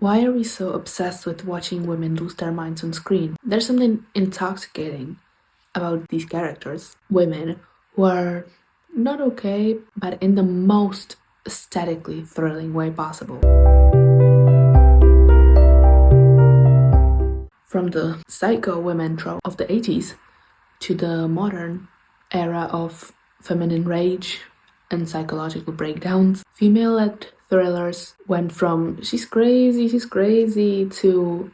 Why are we so obsessed with watching women lose their minds on screen? There's something intoxicating about these characters. Women who are not okay, but in the most aesthetically thrilling way possible. From the psycho women trope of the 80s to the modern era of feminine rage and psychological breakdowns, female-led thrillers went from she's crazy to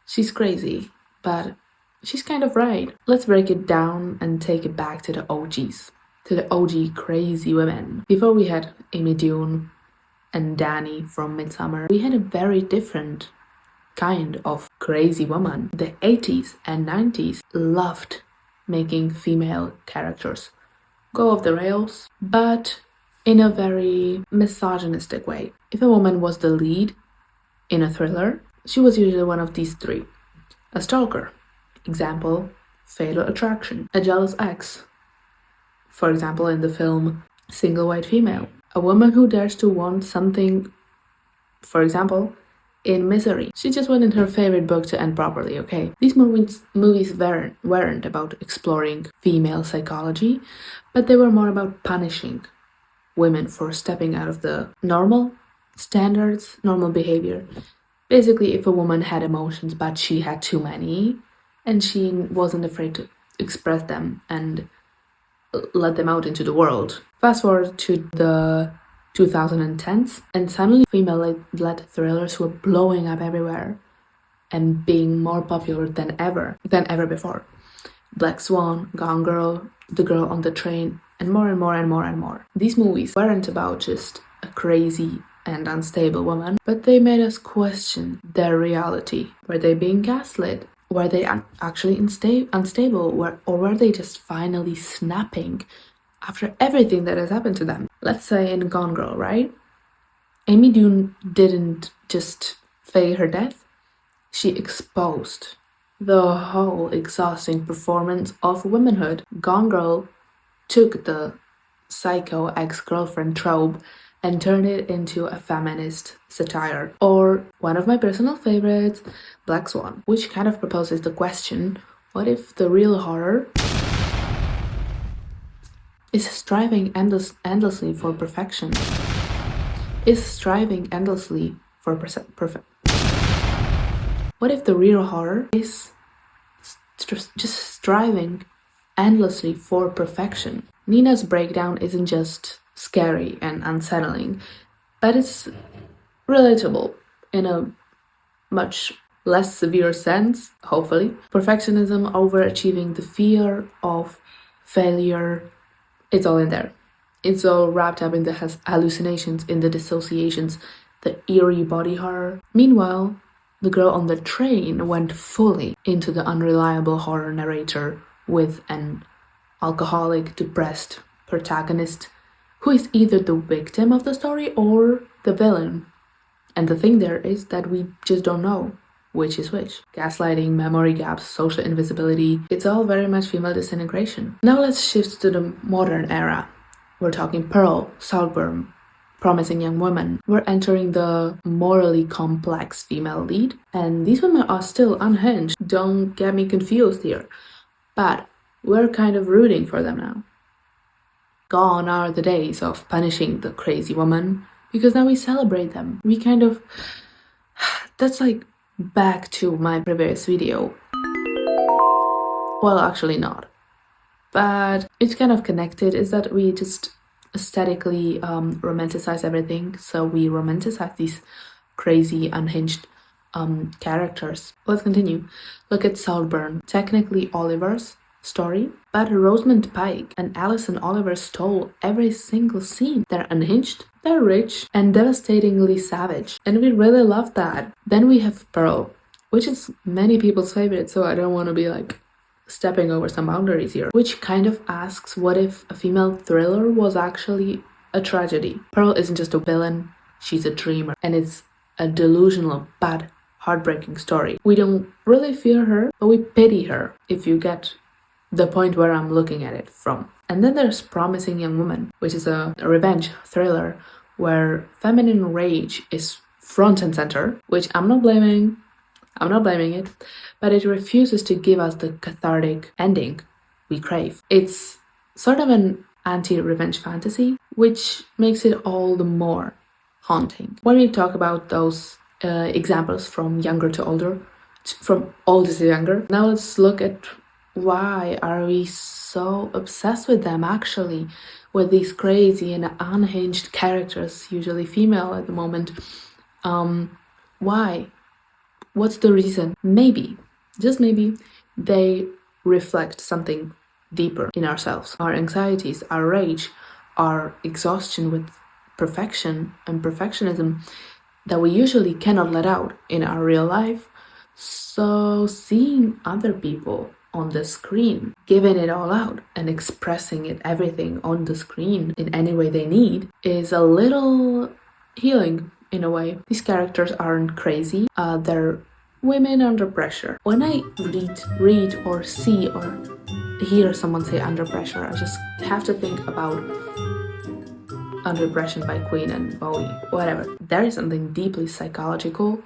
she's crazy, but she's kind of right. Let's break it down and take it back to the OGs, to the OG crazy women. Before we had Amy Dune and Danny from Midsummer, we had a very different kind of crazy woman. The 80s and 90s loved making female characters go off the rails, but in a very misogynistic way. If a woman was the lead in a thriller, she was usually one of these three. A stalker, example, Fatal Attraction. A jealous ex, for example, in the film Single White Female. A woman who dares to want something, for example, in Misery. She just wanted her favorite book to end properly, okay? These movies weren't about exploring female psychology, but they were more about punishing women for stepping out of the normal standards, normal behavior. Basically, if a woman had emotions, but she had too many, and she wasn't afraid to express them and let them out into the world. Fast forward to the 2010s, and suddenly female-led thrillers were blowing up everywhere and being more popular than ever before. Black Swan, Gone Girl, The Girl on the Train, and more and more and more and more. These movies weren't about just a crazy and unstable woman, but they made us question their reality. Were they being gaslit? Were they actually unstable? Or were they just finally snapping after everything that has happened to them? Let's say in Gone Girl, right? Amy Dune didn't just fake her death, she exposed the whole exhausting performance of womanhood. Gone Girl took the psycho ex-girlfriend trope and turned it into a feminist satire. Or one of my personal favorites, Black Swan, which kind of proposes the question, what if the real horror is striving endlessly for perfection? Is striving endlessly for perfect? What if the real horror is just striving endlessly for perfection? Nina's breakdown isn't just scary and unsettling, but it's relatable in a much less severe sense, hopefully. Perfectionism, overachieving, the fear of failure, it's all in there. It's all wrapped up in the hallucinations, in the dissociations, the eerie body horror. Meanwhile, The Girl on the Train went fully into the unreliable horror narrator with an alcoholic, depressed protagonist who is either the victim of the story or the villain. And the thing there is that we just don't know which is which. Gaslighting, memory gaps, social invisibility, it's all very much female disintegration. Now let's shift to the modern era. We're talking Pearl, Saltburn, Promising Young Woman. We're entering the morally complex female lead, and these women are still unhinged. Don't get me confused here, but we're kind of rooting for them now. Gone are the days of punishing the crazy woman, because now we celebrate them. We kind of... That's like back to my previous video. Well, actually not. But it's kind of connected, is that we just aesthetically romanticize everything. So we romanticize these crazy, unhinged characters. Let's continue. Look at Saltburn. Technically Oliver's story, but Rosamund Pike and Alison Oliver stole every single scene. They're unhinged, they're rich, and devastatingly savage, and we really love that. Then we have Pearl, which is many people's favorite, so I don't want to be like stepping over some boundaries here, which kind of asks, what if a female thriller was actually a tragedy? Pearl isn't just a villain, she's a dreamer, and it's a delusional, bad, heartbreaking story. We don't really fear her, but we pity her, if you get the point where I'm looking at it from. And then there's Promising Young Woman, which is a revenge thriller where feminine rage is front and center, which I'm not blaming it, but it refuses to give us the cathartic ending we crave. It's sort of an anti-revenge fantasy, which makes it all the more haunting. When we talk about those examples from younger to older, from oldest to younger, now let's look at why are we so obsessed with them actually, with these crazy and unhinged characters, usually female at the moment. Why? What's the reason? Maybe, just maybe, they reflect something deeper in ourselves. Our anxieties, our rage, our exhaustion with perfection and perfectionism that we usually cannot let out in our real life. So seeing other people on the screen, giving it all out and expressing it everything on the screen in any way they need is a little healing in a way. These characters aren't crazy, they're women under pressure. When I read or see or hear someone say under pressure, I just have to think about Under Pressure by Queen and Bowie, whatever. There is something deeply psychological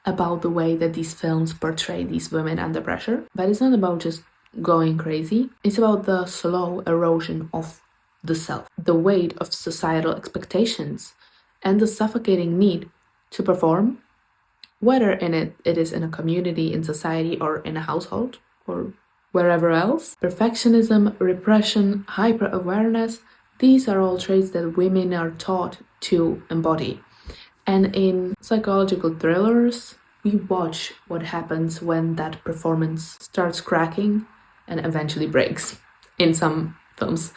about the way that these films portray these women under pressure, but it's not about just going crazy. It's about the slow erosion of the self, the weight of societal expectations, and the suffocating need to perform, whether it is in a community, in society, or in a household, or wherever else. Perfectionism, repression, hyper-awareness, these are all traits that women are taught to embody. And in psychological thrillers, we watch what happens when that performance starts cracking and eventually breaks in some films.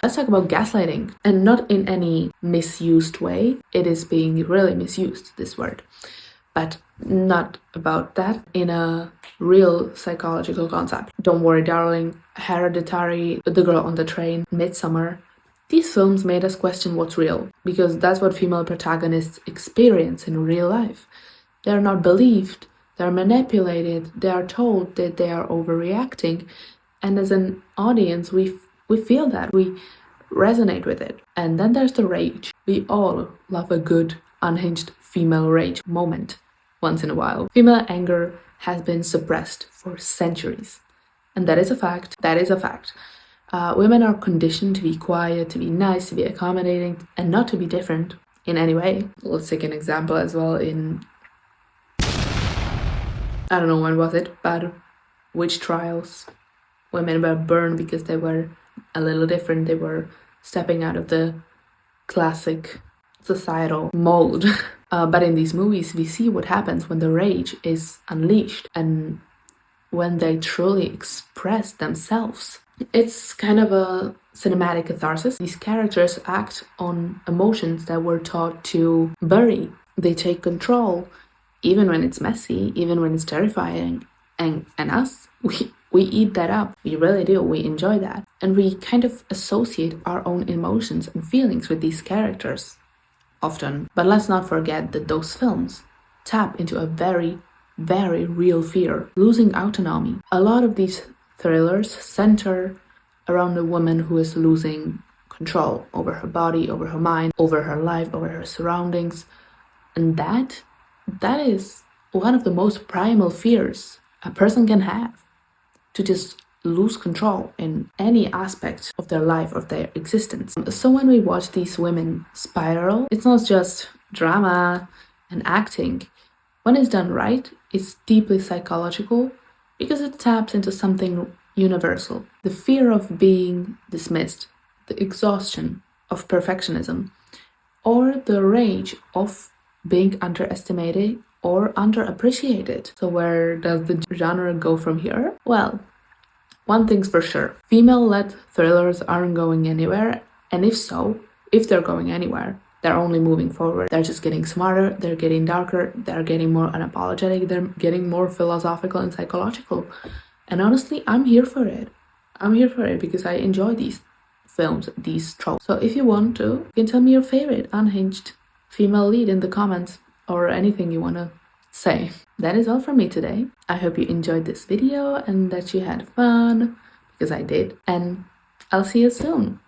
Let's talk about gaslighting, and not in any misused way. It is being really misused, this word, but not about that in a real psychological concept. Don't Worry Darling, Hereditary, The Girl on the Train, Midsummer. These films made us question what's real, because that's what female protagonists experience in real life. They're not believed, they're manipulated, they are told that they are overreacting, and as an audience, we feel that, we resonate with it. And then there's the rage. We all love a good, unhinged female rage moment once in a while. Female anger has been suppressed for centuries, and that is a fact. Women are conditioned to be quiet, to be nice, to be accommodating, and not to be different in any way. Let's take an example as well in, I don't know when was it, but witch trials. Women were burned because they were a little different. They were stepping out of the classic societal mold. But in these movies, we see what happens when the rage is unleashed and when they truly express themselves. It's kind of a cinematic catharsis. These characters act on emotions that we're taught to bury. They take control, even when it's messy, even when it's terrifying. And us, we eat that up. We really do. We enjoy that. And we kind of associate our own emotions and feelings with these characters often. But let's not forget that those films tap into a very, very real fear, losing autonomy. A lot of these thrillers center around a woman who is losing control over her body, over her mind, over her life, over her surroundings. And that is one of the most primal fears a person can have, to just lose control in any aspect of their life, of their existence. So when we watch these women spiral, it's not just drama and acting. When it's done right, it's deeply psychological because it taps into something universal. The fear of being dismissed, the exhaustion of perfectionism, or the rage of being underestimated or underappreciated. So where does the genre go from here? Well, one thing's for sure, female-led thrillers aren't going anywhere, and if they're going anywhere, they're only moving forward. They're just getting smarter, they're getting darker, they're getting more unapologetic, they're getting more philosophical and psychological. And honestly, I'm here for it. I'm here for it because I enjoy these films, these tropes. So if you want to, you can tell me your favorite unhinged female lead in the comments, or anything you want to say. That is all from me today. I hope you enjoyed this video and that you had fun, because I did. And I'll see you soon.